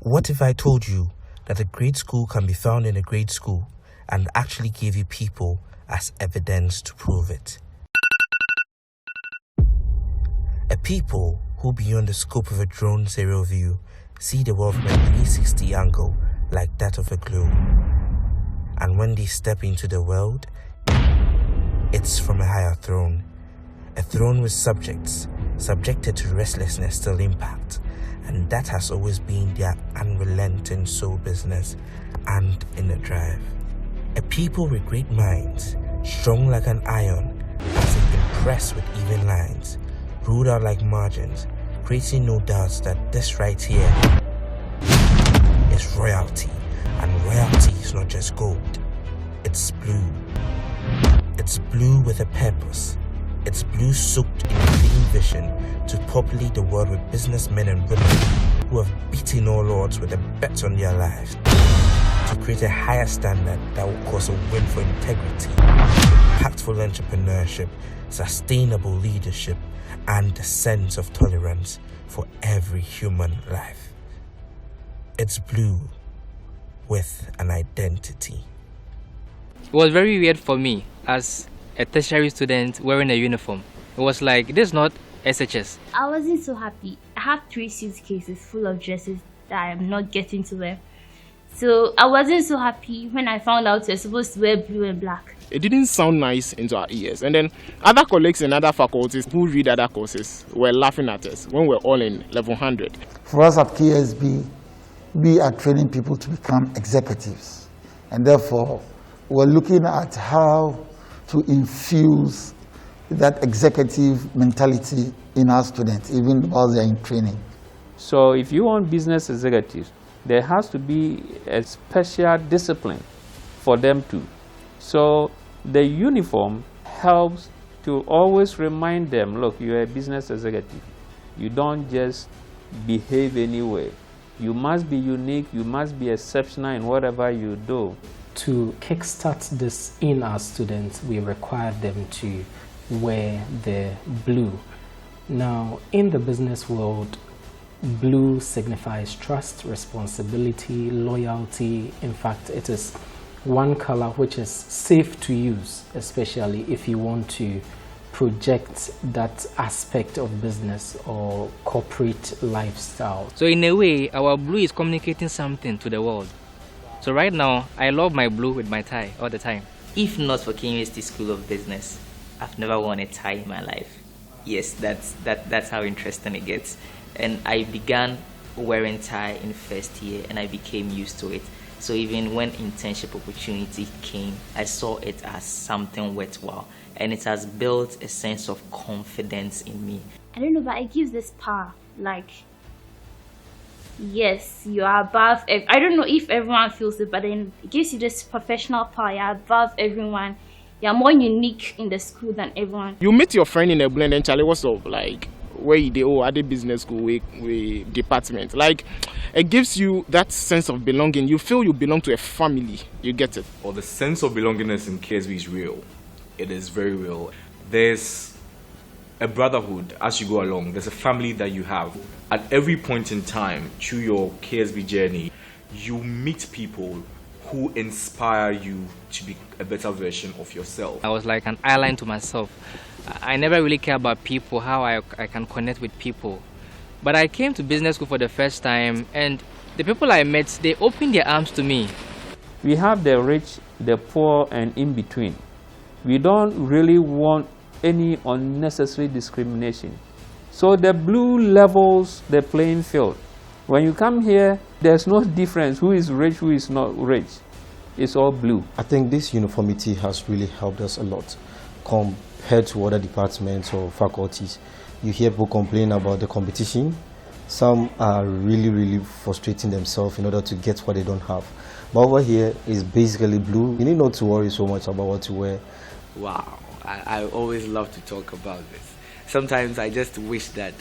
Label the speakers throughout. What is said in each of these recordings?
Speaker 1: What if I told you that a great school can be found in a great school and actually gave you people as evidence to prove it? A people who, beyond the scope of a drone's aerial view, see the world from a 360 angle like that of a globe. And when they step into the world, it's from a higher throne. A throne with subjects, subjected to restlessness till impact. And that has always been their unrelenting soul business and inner drive. A people with great minds, strong like an iron, as if impressed with even lines, ruled out like margins, creating no doubts that this right here is royalty. And royalty is not just gold, it's blue. It's blue with a purpose. It's blue soaked in a clean vision to populate the world with businessmen and women who have beaten all odds with a bet on their lives, to create a higher standard that will cause a win for integrity, impactful entrepreneurship, sustainable leadership, and a sense of tolerance for every human life. It's blue with an identity.
Speaker 2: It was very weird for me as a tertiary student wearing a uniform. It was like, this is not SHS.
Speaker 3: I wasn't so happy. I have 3 suitcases full of dresses that I am not getting to wear. So I wasn't so happy when I found out we're supposed to wear blue and black.
Speaker 4: It didn't sound nice into our ears. And then other colleagues in other faculties who read other courses were laughing at us when we're all in level 100.
Speaker 5: For us at KSB, we are training people to become executives. And therefore, we're looking at how to infuse that executive mentality in our students, even while they're in training.
Speaker 6: So if you want business executives, there has to be a special discipline for them too. So the uniform helps to always remind them, look, you're a business executive. You don't just behave anyway. You must be unique, you must be exceptional in whatever you do.
Speaker 7: To kickstart this in our students, we require them to wear the blue. Now, in the business world, blue signifies trust, responsibility, loyalty. In fact, it is one color which is safe to use, especially if you want to project that aspect of business or corporate lifestyle.
Speaker 2: So in a way, our blue is communicating something to the world. So right now, I love my blue with my tie all the time.
Speaker 8: If not for KSB School of Business, I've never worn a tie in my life. Yes, that's how interesting it gets. And I began wearing tie in first year and I became used to it. So even when internship opportunity came, I saw it as something worthwhile. And it has built a sense of confidence in me.
Speaker 3: I don't know, but it gives this power. Like, yes, you are above. I don't know if everyone feels it, but then it gives you this professional power. You're above everyone. You're more unique in the school than everyone.
Speaker 4: You meet your friend in a blend and Charlie, what's up? Like, where you do at the business school with department. Like, it gives you that sense of belonging. You feel you belong to a family. You get it?
Speaker 9: Well, the sense of belongingness in KSB is real. It is very real. There's a brotherhood as you go along. There's a family that you have. At every point in time, through your KSB journey, you meet people who inspire you to be a better version of yourself.
Speaker 2: I was like an island to myself. I never really care about people, how I can connect with people. But I came to business school for the first time, and the people I met, they opened their arms to me.
Speaker 6: We have the rich, the poor, and in between. We don't really want any unnecessary discrimination. So the blue levels the playing field. When you come here, there's no difference who is rich, who is not rich. It's all blue.
Speaker 10: I think this uniformity has really helped us a lot compared to other departments or faculties. You hear people complain about the competition. Some are really frustrating themselves in order to get what they don't have. But over here is basically blue. You need not to worry so much about what to wear.
Speaker 8: Wow, I always love to talk about this. Sometimes I just wish that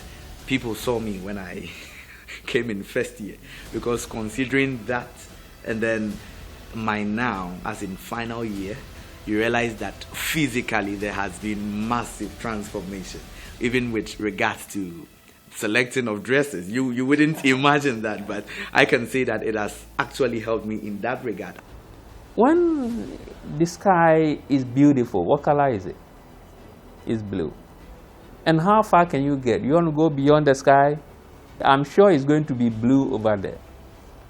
Speaker 8: people saw me when I came in first year, because considering that and then my now as in final year, you realize that physically there has been massive transformation, even with regards to
Speaker 9: selecting of dresses. You wouldn't imagine that, but I can say that it has actually helped me in that regard.
Speaker 6: When the sky is beautiful, what color is it? It's blue. And how far can you get? You want to go beyond the sky? I'm sure it's going to be blue over there.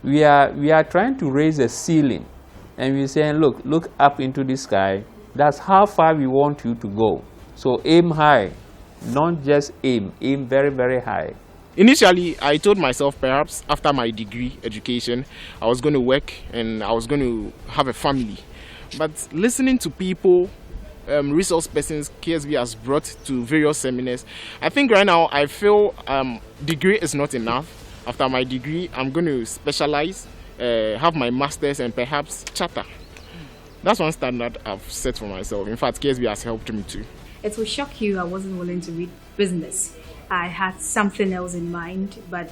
Speaker 6: We are trying to raise a ceiling, and we're saying, look up into the sky. That's how far we want you to go. So aim high, not just aim very, very high.
Speaker 4: Initially, I told myself perhaps after my degree education, I was going to work and I was going to have a family. But listening to people, resource persons KSB has brought to various seminars, I think right now I feel degree is not enough. After my degree, I'm going to specialize, have my master's and perhaps charter. That's one standard I've set for myself. In fact, KSB has helped me too.
Speaker 11: It will shock you I wasn't willing to read business. I had something else in mind, but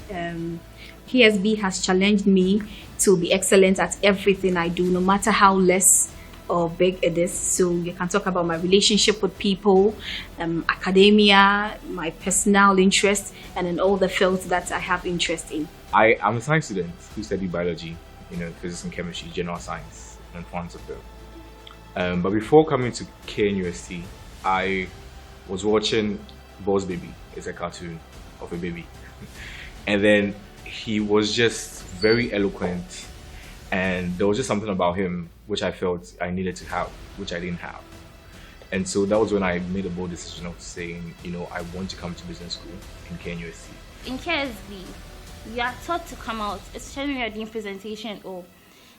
Speaker 11: KSB has challenged me to be excellent at everything I do, no matter how less or big it is. So you can talk about my relationship with people, academia, my personal interest, and in all the fields that I have interest in.
Speaker 9: I'm a science student who studied biology, physics and chemistry, general science, and forms of them. But before coming to KNUST, I was watching Boss Baby. It's a cartoon of a baby. And then he was just very eloquent, and there was just something about him which I felt I needed to have, which I didn't have. And so that was when I made a bold decision of saying, I want to come to business school in KNUST.
Speaker 3: In KSB, you are taught to come out, especially when you are doing presentation, or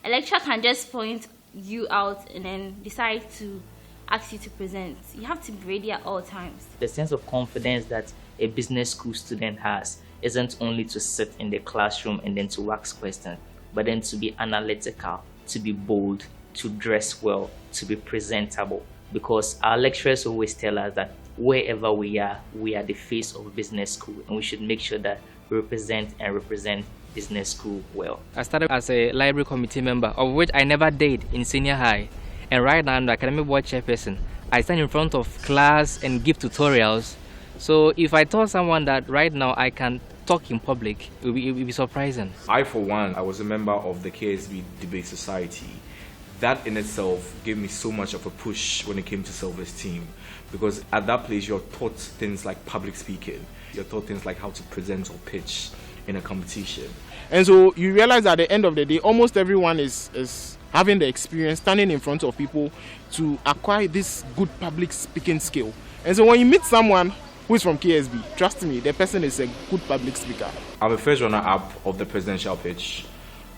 Speaker 3: a lecturer can just point you out and then decide to ask you to present. You have to be ready at all times.
Speaker 8: The sense of confidence that a business school student has isn't only to sit in the classroom and then to ask questions, but then to be analytical, to be bold, to dress well, to be presentable. Because our lecturers always tell us that wherever we are the face of business school, and we should make sure that we represent business school well.
Speaker 2: I started as a library committee member, of which I never did in senior high. And right now I'm the academic board chairperson. I stand in front of class and give tutorials. So if I told someone that right now I can talk in public, it would be surprising.
Speaker 9: I, for one, I was a member of the KSB Debate Society. That in itself gave me so much of a push when it came to self-esteem, because at that place you're taught things like public speaking. You're taught things like how to present or pitch in a competition.
Speaker 4: And so you realize at the end of the day, almost everyone is having the experience standing in front of people to acquire this good public speaking skill. And so when you meet someone who is from KSB, trust me, the person is a good public speaker.
Speaker 9: I'm the first runner-up of the presidential pitch.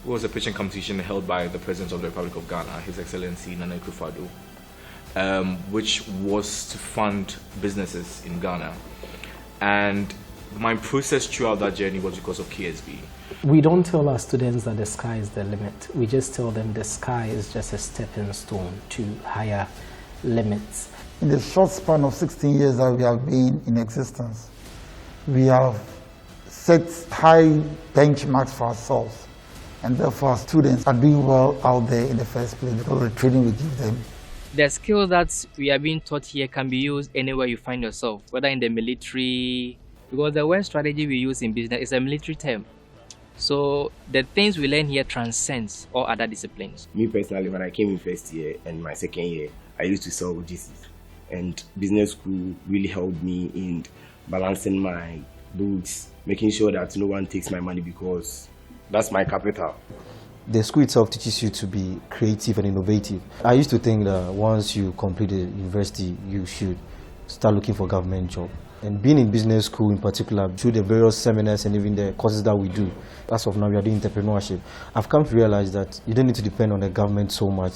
Speaker 9: It was a pitching competition held by the President of the Republic of Ghana, His Excellency Nana Akufo-Addo, which was to fund businesses in Ghana. And my process throughout that journey was because of KSB.
Speaker 7: We don't tell our students that the sky is the limit. We just tell them the sky is just a stepping stone to higher limits.
Speaker 5: In the short span of 16 years that we have been in existence, we have set high benchmarks for ourselves, and therefore our students are doing well out there in the first place because of the training we give them.
Speaker 2: The skill that we are being taught here can be used anywhere you find yourself, whether in the military, because the word strategy we use in business is a military term. So the things we learn here transcends all other disciplines.
Speaker 12: Me personally, when I came in first year and my second year, I used to sell logistics. And business school really helped me in balancing my books, making sure that no one takes my money because that's my capital.
Speaker 10: The school itself teaches you to be creative and innovative. I used to think that once you complete the university, you should start looking for a government job. And being in business school in particular, through the various seminars and even the courses that we do, as of now we are doing entrepreneurship, I've come to realize that you don't need to depend on the government so much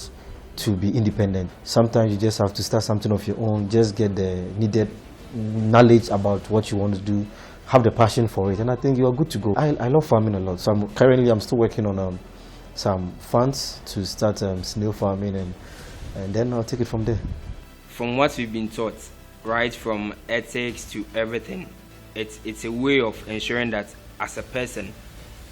Speaker 10: to be independent. Sometimes you just have to start something of your own, just get the needed knowledge about what you want to do, have the passion for it, and I think you are good to go. I love farming a lot, so I'm still working on some funds to start snail farming, and then I'll take it from there.
Speaker 13: From what we've been taught, right from ethics to everything, it's a way of ensuring that as a person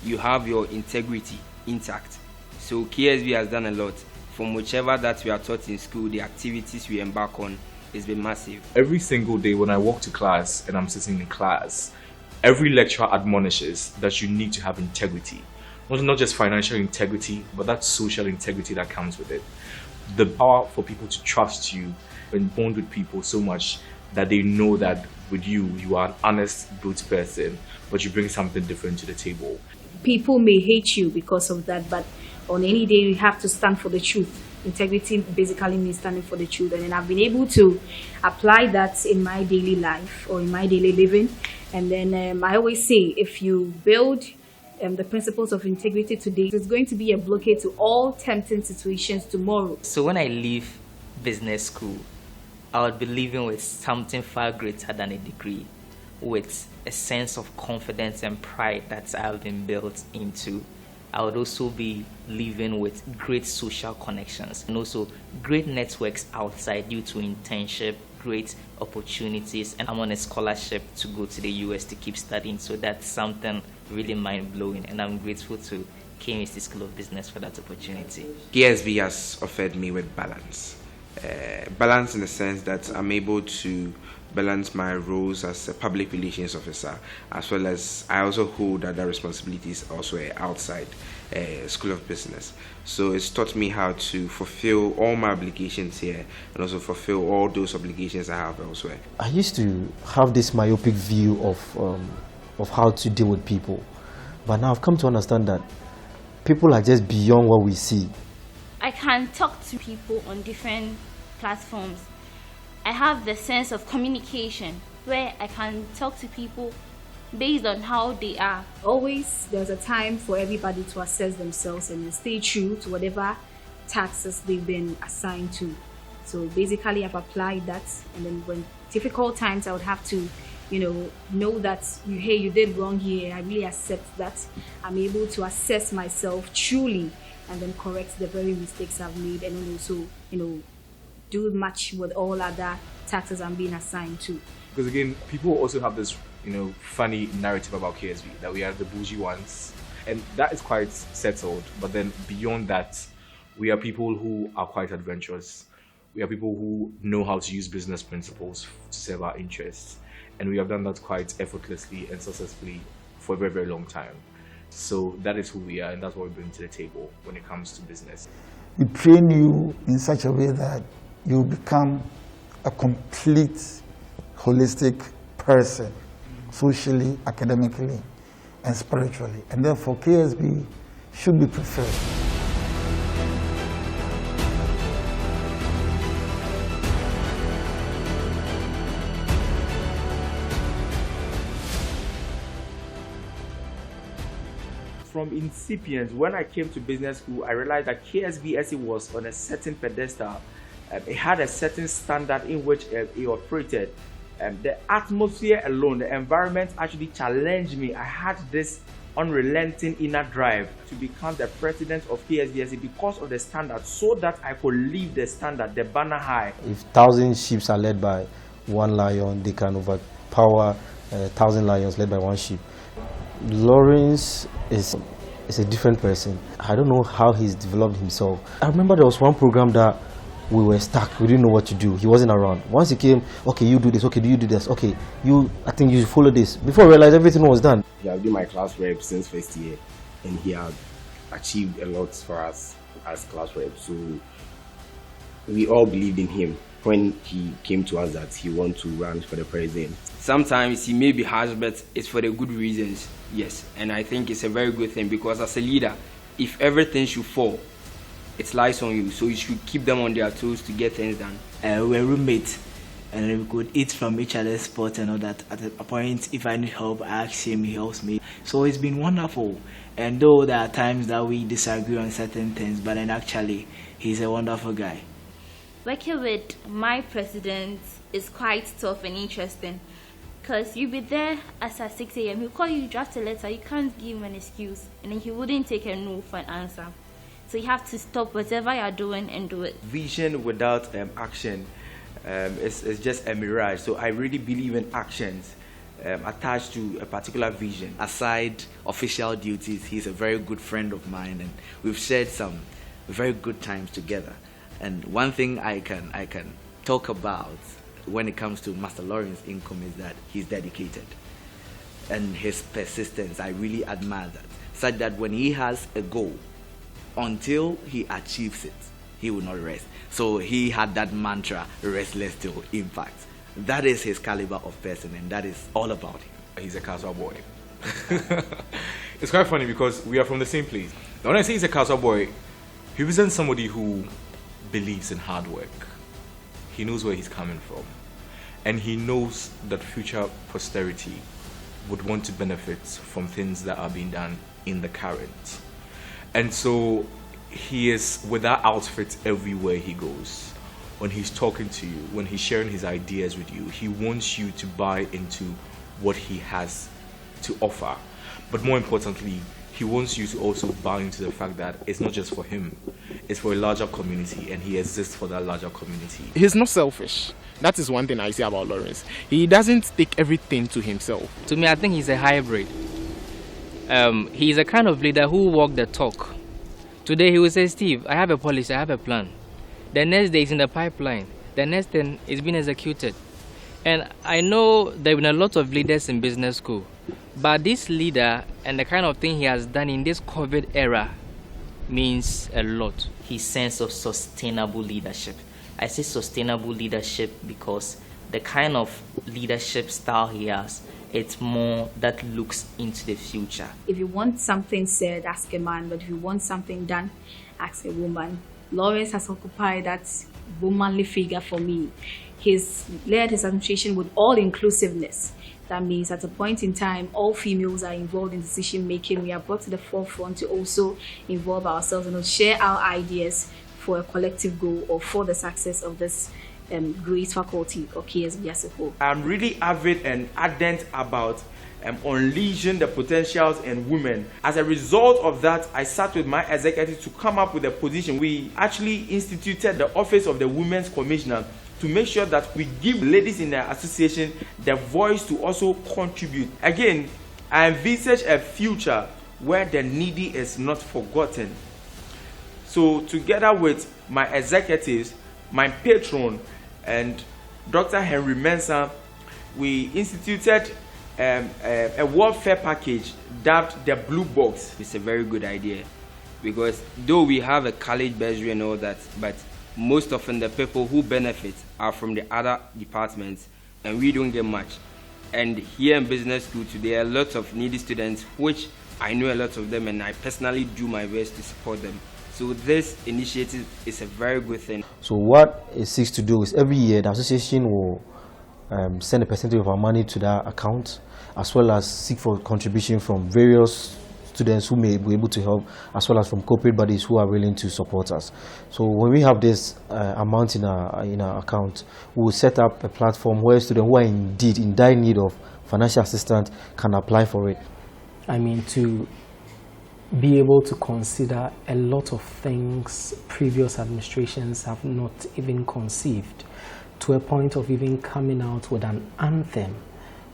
Speaker 13: you have your integrity intact. So KSB has done a lot. From whichever that we are taught in school, the activities we embark on has been massive.
Speaker 9: Every single day when I walk to class and I'm sitting in class, Every lecturer admonishes that you need to have integrity. Not just financial integrity, but that social integrity that comes with it. The power for people to trust you and bond with people so much that they know that with you, you are an honest, good person, but you bring something different to the table.
Speaker 11: People may hate you because of that, but on any day you have to stand for the truth. Integrity basically means standing for the truth, and then I've been able to apply that in my daily life or in my daily living. And then I always say, if you build the principles of integrity today, it's going to be a blockade to all tempting situations tomorrow.
Speaker 8: So when I leave business school, I would be leaving with something far greater than a degree, with a sense of confidence and pride that I've been built into. I would also be living with great social connections and also great networks outside due to internship, great opportunities, and I'm on a scholarship to go to the US to keep studying. So that's something really mind-blowing, and I'm grateful to KSB School of Business for that opportunity.
Speaker 14: KSB has offered me with balance. Balance in the sense that I'm able to balance my roles as a public relations officer, as well as I also hold other responsibilities also outside School of Business. So it's taught me how to fulfill all my obligations here and also fulfill all those obligations I have elsewhere.
Speaker 10: I used to have this myopic view of how to deal with people, but now I've come to understand that people are just beyond what we see.
Speaker 3: I can talk to people on different platforms. I have the sense of communication where I can talk to people based on how they are.
Speaker 11: Always there's a time for everybody to assess themselves and stay true to whatever taxes they've been assigned to. So basically I've applied that, and then when difficult times I would have to know that hey, you did wrong here. I really accept that. I'm able to assess myself truly and then correct the very mistakes I've made, and then also do much with all other taxes I'm being assigned to.
Speaker 9: Because again, people also have this funny narrative about KSB that we are the bougie ones, and that is quite settled. But then beyond that, we are people who are quite adventurous. We are people who know how to use business principles to serve our interests, and we have done that quite effortlessly and successfully for a very, very long time. So that is who we are, and that's what we bring to the table when it comes to business.
Speaker 5: We train you in such a way that you become a complete, holistic person, socially, academically, and spiritually. And therefore, KSB should be preferred.
Speaker 13: From incipient, when I came to business school, I realized that KSB was on a certain pedestal. It had a certain standard in which it operated. The atmosphere alone, the environment actually challenged me. I had this unrelenting inner drive to become the president of KSB because of the standard, so that I could leave the standard, the banner high.
Speaker 10: If 1,000 sheep are led by one lion, they can overpower 1,000 lions led by one sheep. Lawrence is a different person. I don't know how he's developed himself. I remember there was one program that we were stuck. We didn't know what to do. He wasn't around. Once he came, okay, you do this. Okay, do you do this? Okay, I think you follow this. Before I realized everything was done.
Speaker 12: He has been my class rep since first year, and he has achieved a lot for us as class rep. So we all believed in him when he came to us that he wants to run for the president.
Speaker 13: Sometimes he may be harsh, but it's for the good reasons, yes. And I think it's a very good thing, because as a leader, if everything should fall, it lies on you. So you should keep them on their toes to get things done.
Speaker 15: We're roommates, and we could eat from each other's spot and all that. At a point, if I need help, I ask him, he helps me. So it's been wonderful. And though there are times that we disagree on certain things, but then actually, he's a wonderful guy.
Speaker 3: Working with my president is quite tough and interesting, because you'll be there as at 6 a.m. He'll call you, draft a letter, you can't give him an excuse, and then he wouldn't take a no for an answer. So you have to stop whatever you're doing and do it.
Speaker 13: Vision without action is just a mirage. So I really believe in actions attached to a particular vision.
Speaker 15: Aside official duties, he's a very good friend of mine, and we've shared some very good times together. And one thing I can talk about when it comes to Master Lawrence Income is that he's dedicated.
Speaker 16: and his persistence. I really admire that. Such that when he has a goal, until he achieves it, he will not rest. So he had that mantra, restless till impact. That is his caliber of person, and that is all about him.
Speaker 9: He's a Kaswa boy. It's quite funny because we are from the same place. Now, when I say he's a Kaswa boy, he represents somebody who believes in hard work. He knows where he's coming from, and he knows that future posterity would want to benefit from things that are being done in the current. And so he is with that outfit everywhere he goes. When he's talking to you, when he's sharing his ideas with you, he wants you to buy into what he has to offer. But more importantly, he wants you to also buy into the fact that it's not just for him, it's for a larger community, and he exists for that larger community.
Speaker 4: He's not selfish. That is one thing I say about Lawrence. He doesn't take everything to himself.
Speaker 2: To me, I think he's a hybrid. He's a kind of leader who walks the talk. Today he will say, Steve, I have a policy, I have a plan. The next day it's in the pipeline. The next thing is being executed. And I know there have been a lot of leaders in business school, but this leader and the kind of thing he has done in this COVID era means a lot.
Speaker 8: His sense of sustainable leadership. I say sustainable leadership because the kind of leadership style he has, it's more that looks into the future.
Speaker 11: If you want something said, ask a man, but if you want something done, ask a woman. Lawrence has occupied that womanly figure for me. He's led his administration with all inclusiveness. That means at a point in time, all females are involved in decision making. We are brought to the forefront to also involve ourselves and share our ideas for a collective goal or for the success of this great faculty or KSB as a whole.
Speaker 13: I'm really avid and ardent about unleashing the potentials in women. As a result of that, I sat with my executive to come up with a position. We actually instituted the Office of the Women's Commissioner to make sure that we give ladies in the association the voice to also contribute. Again, I envisage a future where the needy is not forgotten. So together with my executives, my patron, and Dr. Henry Mensah, we instituted a welfare package dubbed the Blue Box.
Speaker 17: It's a very good idea because though we have a college bursary and all that, but most often the people who benefit are from the other departments and we don't get much. And here in business school today, there are lots of needy students, which I know a lot of them and I personally do my best to support them. So this initiative is a very good thing.
Speaker 10: So what it seeks to do is every year the association will send a percentage of our money to that account, as well as seek for contribution from various students who may be able to help, as well as from corporate bodies who are willing to support us. So when we have this amount in our account, we will set up a platform where students who are indeed in dire need of financial assistance can apply for it.
Speaker 7: I mean, to be able to consider a lot of things previous administrations have not even conceived, to a point of even coming out with an anthem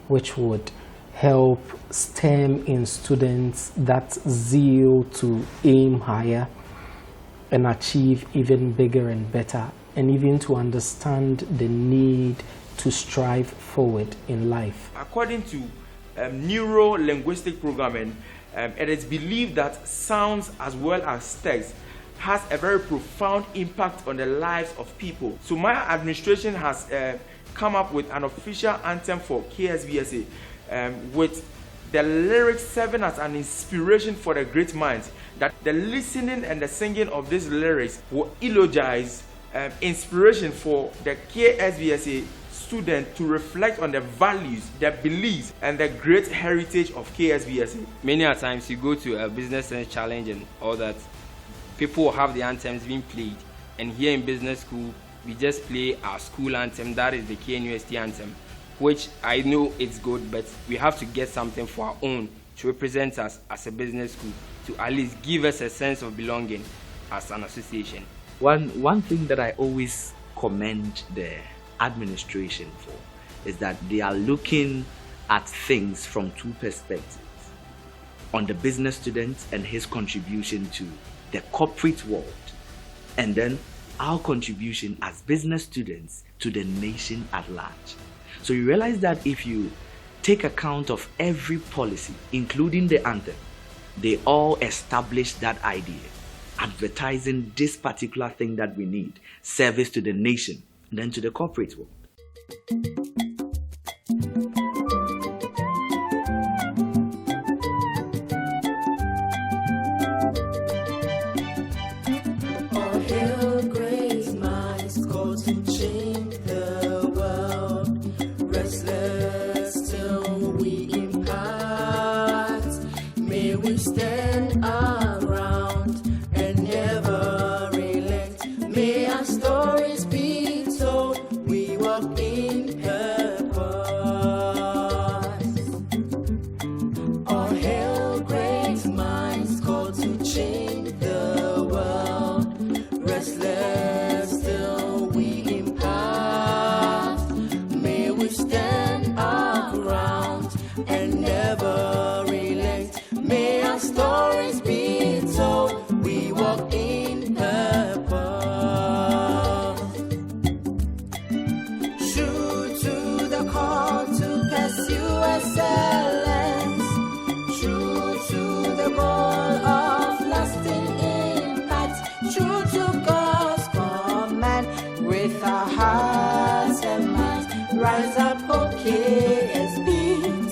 Speaker 7: which would help stem in students that zeal to aim higher and achieve even bigger and better, and even to understand the need to strive forward in life.
Speaker 13: According to neuro-linguistic programming, it is believed that sounds as well as text has a very profound impact on the lives of people. So my administration has come up with an official anthem for KSBSA with the lyrics serving as an inspiration for the great minds, that the listening and the singing of these lyrics will eulogize inspiration for the KSBSA student to reflect on the values, the beliefs, and the great heritage of KSBSA.
Speaker 17: Many a times you go to a business sense challenge and all that, people will have the anthems being played, and here in business school we just play our school anthem, that is the KNUST anthem, which I know it's good, but we have to get something for our own to represent us as a business school, to at least give us a sense of belonging as an association.
Speaker 16: One thing that I always commend the administration for is that they are looking at things from two perspectives: on the business student and his contribution to the corporate world, and then our contribution as business students to the nation at large. So you realize that if you take account of every policy, including the anthem. They all established that idea, advertising this particular thing that we need, service to the nation, and then to the corporate world.
Speaker 18: Rise up, KSB,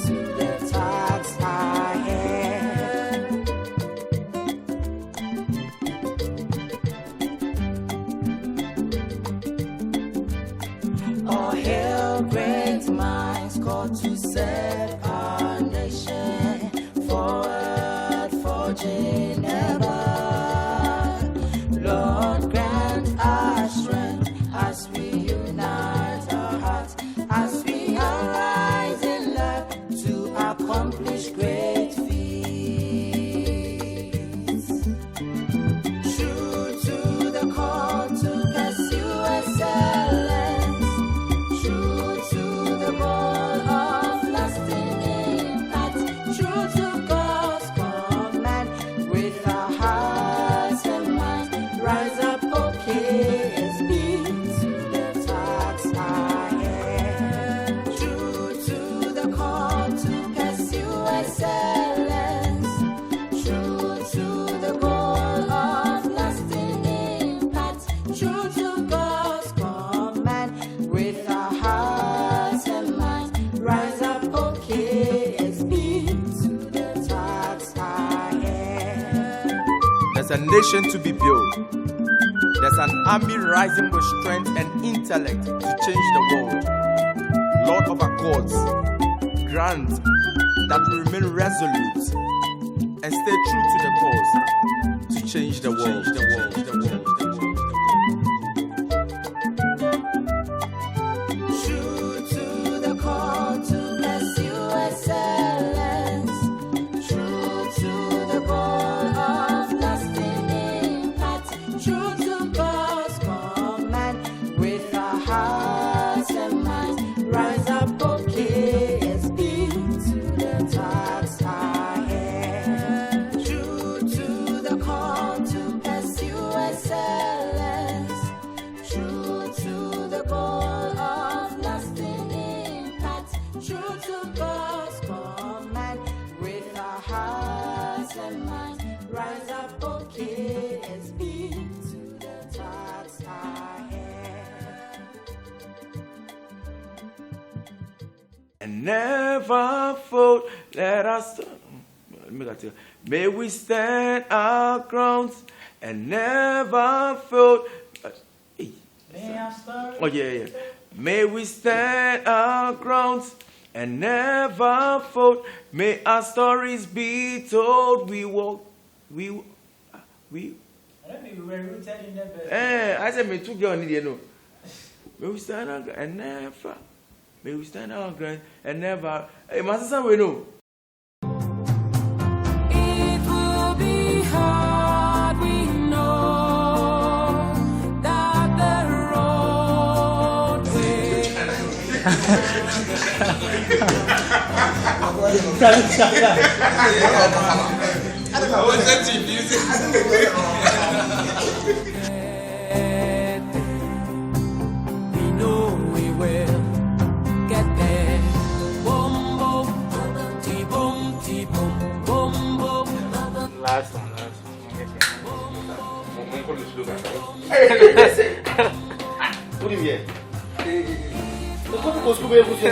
Speaker 18: to the task ahead. All hail great minds called to set our nation forward, forging ever. Lord, grant our strength as we unite our hearts, as we arise in love to accomplish great feats. True to the call to pursue excellence, true to the goal of lasting impact, true to God's command, with our hearts and minds, rise up, KSB, to the task ahead. True to the call to pursue excellence, true to the goal of lasting impact, true to God's command, with our hearts and minds, rise up, KSB, to the task ahead.
Speaker 19: There's a nation to be built. There's an army rising with strength and intellect to change the world. Lord of Accords, grant that we remain resolute and stay true to the cause to change the world.
Speaker 18: True to the call to pursue excellence, true to the goal of lasting impact, true to God's command, with our hearts and minds, rise up, KSB, to the task ahead. True to the call to pursue excellence, true to the goal of lasting impact, true to God's command, with our hearts and minds, rise up, KSB, to the task ahead.
Speaker 19: And never fold, let us. May we stand our grounds and never fold. Oh yeah. May we stand our grounds and never fold. May our stories be told. We walk. We. I said, me too, girl, you know. May we stand our ground and never. May we stand our ground and never. Hey, Master Sam, we know.
Speaker 18: It will be hard, we know, that the roadway. We know we will get there. Wombo
Speaker 20: What do you mean? The couple goes to be able to